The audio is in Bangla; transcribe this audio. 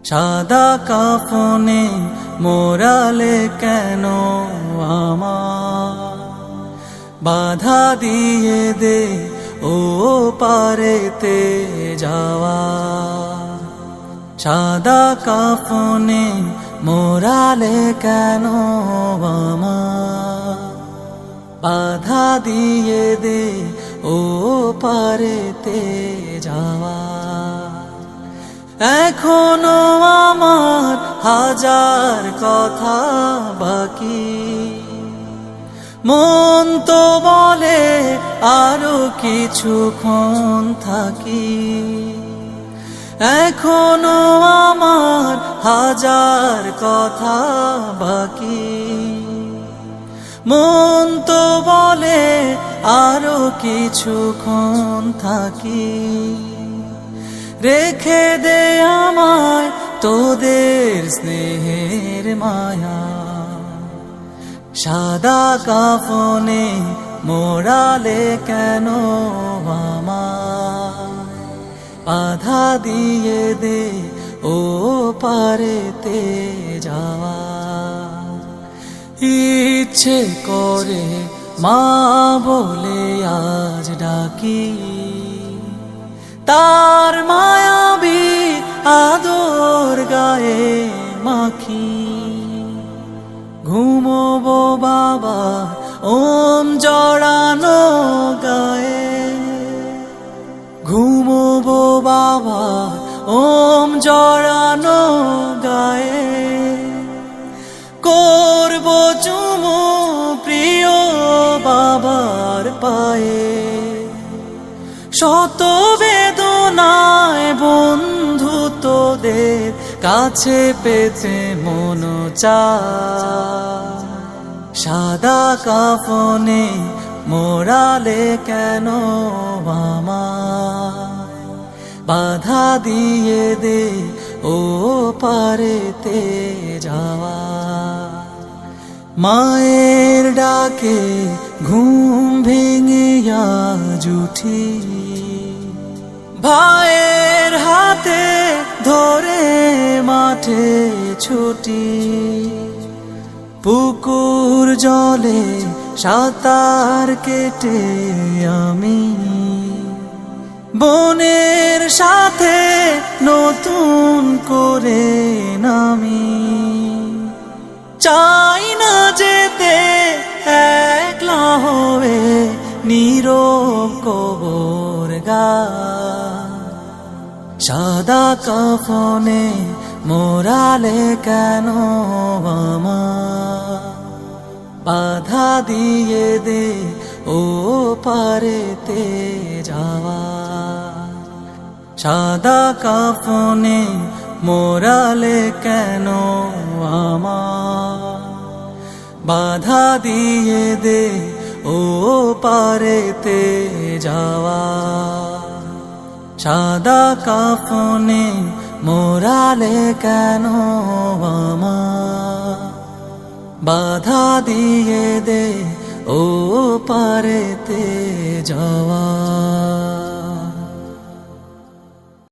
সাদা কাফনে মোরালে কেন আমার, বাধা দিয়ে দে ও পারেতে যাওয়া। সাদা কাফনে মোরালে কেন আমার, বাধা দিয়ে দে ও পারেতে যাওয়া। এখনো আমার হাজার কথা বাকি, মন তো বলে আরো কিছুক্ষণ থাকি। এখনো আমার হাজার কথা বাকি, মন তো বলে আরো কিছুক্ষণ থাকি। রেখে দে আমায় তোদের স্নেহের মায়া, সাদা কাফনে মোরালে কেন আমার, বাধা দিয়ে দে ও পারেতে যাওয়া। ইচ্ছে করে মা বলে আজ ডাকি, তার মায়াবী আদর গায়ে মাখি। ঘুমোবো বাবা ওম জড়ানো গায়ে, ঘুমোবো বাবা ওম জড়ানো গায়ে। করবো চুমু প্রিয় বাবার পায়ে, শত বেদনায় বন্ধু তোদের কাছে পেতে মন চায়। সাদা কাফনে মোরালে কেন আমার, বাধা দিয়ে দে ও পারেতে যাওয়া। মায়ের ডাকে ঘুম ভেঙে আজ উঠি, ভাইয়ের হাতে ধরে মাঠে ছুটি। পুকুর জলে সাঁতার কেটে আমি, বোনের সাথে নতুন করে নামি। চাই না যেতে একলা হয়ে নীরব কবর গা, সাদা কাফনে মোরালে কেন আমার, বাধা দিয়ে দে ও পারেতে যাওয়া। সাদা কাফনে মোরালে কেন আমার, বাধা দিয়ে দে ও পারেতে যাওয়া। সাদা কাফনে মোরালে কেন আমার, বাধা দিয়ে দে ও পারেতে যাওয়া।